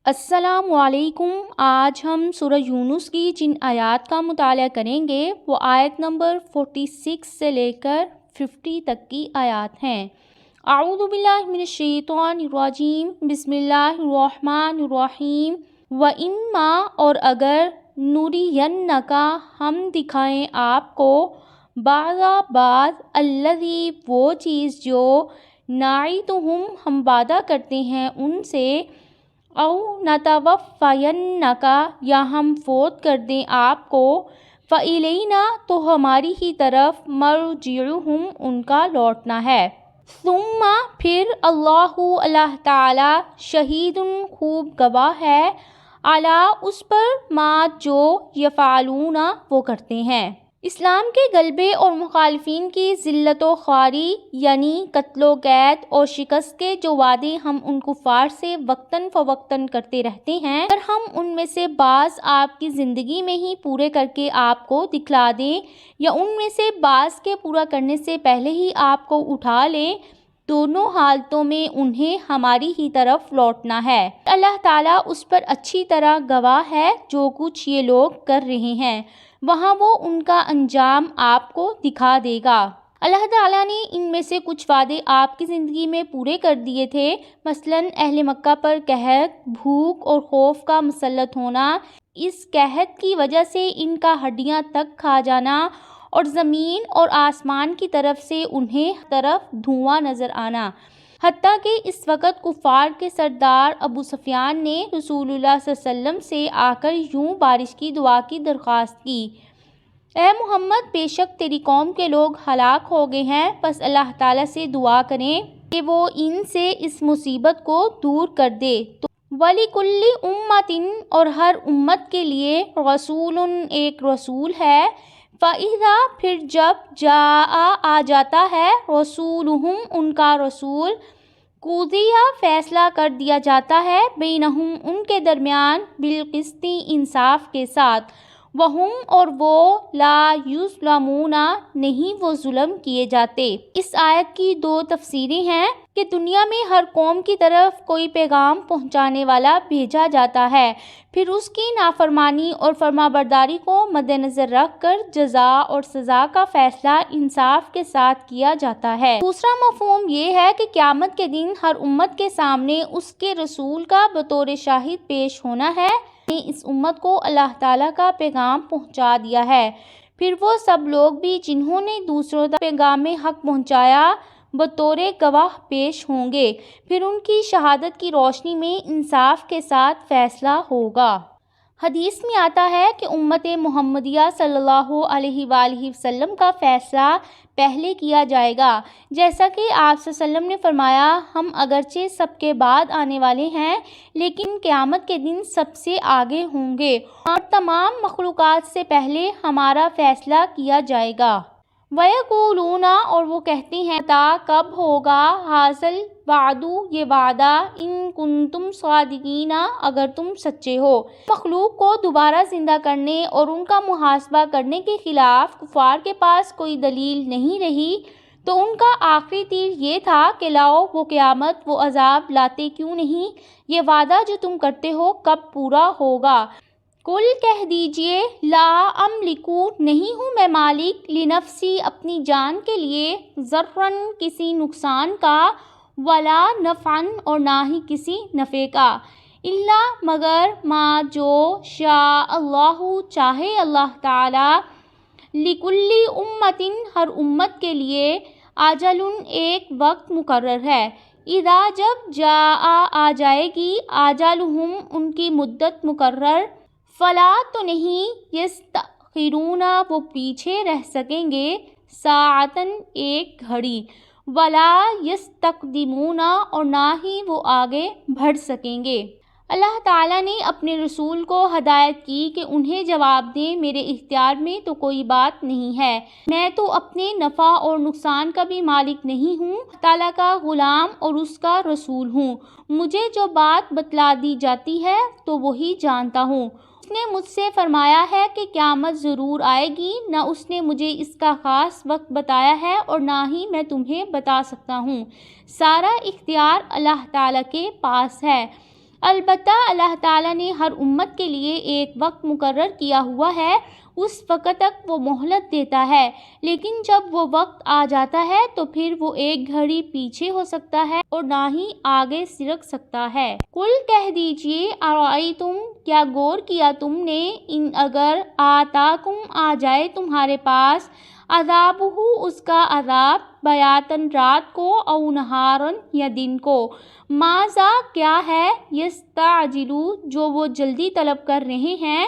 السلام علیکم۔ آج ہم سورہ یونس کی جن آیات کا مطالعہ کریں گے وہ آیت نمبر 46 سے لے کر 50 تک کی آیات ہیں۔ اعوذ باللہ من الشیطان الرجیم، بسم اللہ الرحمن الرحیم۔ وَإِمَّا اور اگر نُرِيَنَّكَ ہم دکھائیں آپ کو بعض الذی وہ چیز جو نعدہم ہم وعدہ کرتے ہیں ان سے، او نتوفینک یا ہم فوت کر دیں آپ کو، فإلینا تو ہماری ہی طرف مرجعہم ان کا لوٹنا ہے، ثم پھر اللہ تعالی شہید خوب گواہ ہے، علی اس پر ما جو یفعلون وہ کرتے ہیں۔ اسلام کے غلبے اور مخالفین کی ذلت و خواری یعنی قتل و قید اور شکست کے جو وعدے ہم ان کفار سے وقتاً فوقتاً کرتے رہتے ہیں، اگر ہم ان میں سے بعض آپ کی زندگی میں ہی پورے کر کے آپ کو دکھلا دیں یا ان میں سے بعض کے پورا کرنے سے پہلے ہی آپ کو اٹھا لیں، دونوں حالتوں میں انہیں ہماری ہی طرف لوٹنا ہے۔ اللہ تعالیٰ اس پر اچھی طرح گواہ ہے جو کچھ یہ لوگ کر رہے ہیں، وہاں وہ ان کا انجام آپ کو دکھا دے گا۔ اللہ تعالیٰ نے ان میں سے کچھ وعدے آپ کی زندگی میں پورے کر دیے تھے، مثلاً اہل مکہ پر قحط، بھوک اور خوف کا مسلط ہونا، اس قحط کی وجہ سے ان کا ہڈیاں تک کھا جانا اور زمین اور آسمان کی طرف سے انہیں طرف دھواں نظر آنا، حتیٰ کہ اس وقت کفار کے سردار ابو سفیان نے رسول اللہ صلی اللہ علیہ وسلم سے آ کر یوں بارش کی دعا کی درخواست کی، اے محمد بے شک تیری قوم کے لوگ ہلاک ہو گئے ہیں، بس اللہ تعالیٰ سے دعا کریں کہ وہ ان سے اس مصیبت کو دور کر دے۔ تو وَلِكُلِّ أُمَّةٍ اور ہر امت کے لیے رسول ایک رسول ہے، فَإِذَا پھر جب جاء آ جاتا ہے رسولہم ان کا رسول، قُضِیَ فیصلہ کر دیا جاتا ہے، بینہم ان کے درمیان، بالقسط انصاف کے ساتھ، وہم اور وہ لا یظلمون نہیں وہ ظلم کیے جاتے۔ اس آیت کی دو تفسیریں ہیں کہ دنیا میں ہر قوم کی طرف کوئی پیغام پہنچانے والا بھیجا جاتا ہے، پھر اس کی نافرمانی اور فرمانبرداری کو مد نظر رکھ کر جزا اور سزا کا فیصلہ انصاف کے ساتھ کیا جاتا ہے۔ دوسرا مفہوم یہ ہے کہ قیامت کے دن ہر امت کے سامنے اس کے رسول کا بطور شاہد پیش ہونا ہے، اس امت کو اللہ تعالیٰ کا پیغام پہنچا دیا ہے، پھر وہ سب لوگ بھی جنہوں نے دوسروں تک پیغام حق پہنچایا بطور گواہ پیش ہوں گے، پھر ان کی شہادت کی روشنی میں انصاف کے ساتھ فیصلہ ہوگا۔ حدیث میں آتا ہے کہ امت محمدیہ صلی اللہ علیہ وآلہ وسلم کا فیصلہ پہلے کیا جائے گا، جیسا کہ آپ صلی اللہ علیہ وسلم نے فرمایا، ہم اگرچہ سب کے بعد آنے والے ہیں لیکن قیامت کے دن سب سے آگے ہوں گے اور تمام مخلوقات سے پہلے ہمارا فیصلہ کیا جائے گا۔ وَيَقُولُونَ اور وہ کہتے ہیں، مَتَىٰ کب ہوگا، هَٰذَا الْوَعْدُ یہ وعدہ، إِن كُنتُمْ صَادِقِينَ اگر تم سچے ہو۔ مخلوق کو دوبارہ زندہ کرنے اور ان کا محاسبہ کرنے کے خلاف کفار کے پاس کوئی دلیل نہیں رہی، تو ان کا آخری تیر یہ تھا کہ لاؤ وہ قیامت، وہ عذاب لاتے کیوں نہیں، یہ وعدہ جو تم کرتے ہو کب پورا ہوگا۔ قل کہہ دیجئے، لا املکو نہیں ہوں میں مالک، لنفسی اپنی جان کے لیے، ضرًا کسی نقصان کا، ولا نفعًا اور نہ ہی کسی نفع کا، الا مگر ما جو شاء اللہ چاہے اللہ تعالی، لکل امۃ ہر امت کے لیے، اجل ایک وقت مقرر ہے، اذا جب جاء آ جائے گی، اجلہم ان کی مدت مقرر، فلا تو نہیں، یستأخرون وہ پیچھے رہ سکیں گے، ساعتاً ایک گھڑی، ولا یستقدمون اور نہ ہی وہ آگے بڑھ سکیں گے۔ اللہ تعالیٰ نے اپنے رسول کو ہدایت کی کہ انہیں جواب دیں، میرے اختیار میں تو کوئی بات نہیں ہے، میں تو اپنے نفع اور نقصان کا بھی مالک نہیں ہوں، اللہ تعالیٰ کا غلام اور اس کا رسول ہوں، مجھے جو بات بتلا دی جاتی ہے تو وہی جانتا ہوں۔ اس نے مجھ سے فرمایا ہے کہ قیامت ضرور آئے گی، نہ اس نے مجھے اس کا خاص وقت بتایا ہے اور نہ ہی میں تمہیں بتا سکتا ہوں، سارا اختیار اللہ تعالیٰ کے پاس ہے۔ البتہ اللہ تعالیٰ نے ہر امت کے لیے ایک وقت مقرر کیا ہوا ہے، اس وقت تک وہ مہلت دیتا ہے، لیکن جب وہ وقت آ جاتا ہے تو پھر وہ ایک گھڑی پیچھے ہو سکتا ہے اور نہ ہی آگے سرک سکتا ہے۔ قل کہہ دیجئے ارائیتم، کیا غور کیا تم نے، ان اگر آتاکم آ جائے تمہارے پاس، عذابہ اس کا عذاب، بیاتن رات کو، او نہارن یا دن کو، ماذا کیا ہے، یستعجلو جو وہ جلدی طلب کر رہے ہیں،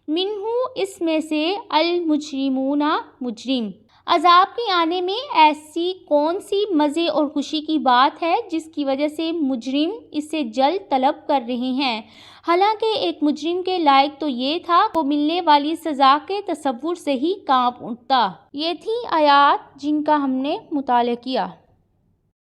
منہ اس میں سے، المجرمون مجرم۔ عذاب کے آنے میں ایسی کون سی مزے اور خوشی کی بات ہے جس کی وجہ سے مجرم اسے جلد طلب کر رہے ہیں؟ حالانکہ ایک مجرم کے لائق تو یہ تھا وہ ملنے والی سزا کے تصور سے ہی کانپ اٹھتا۔ یہ تھی آیات جن کا ہم نے مطالعہ کیا۔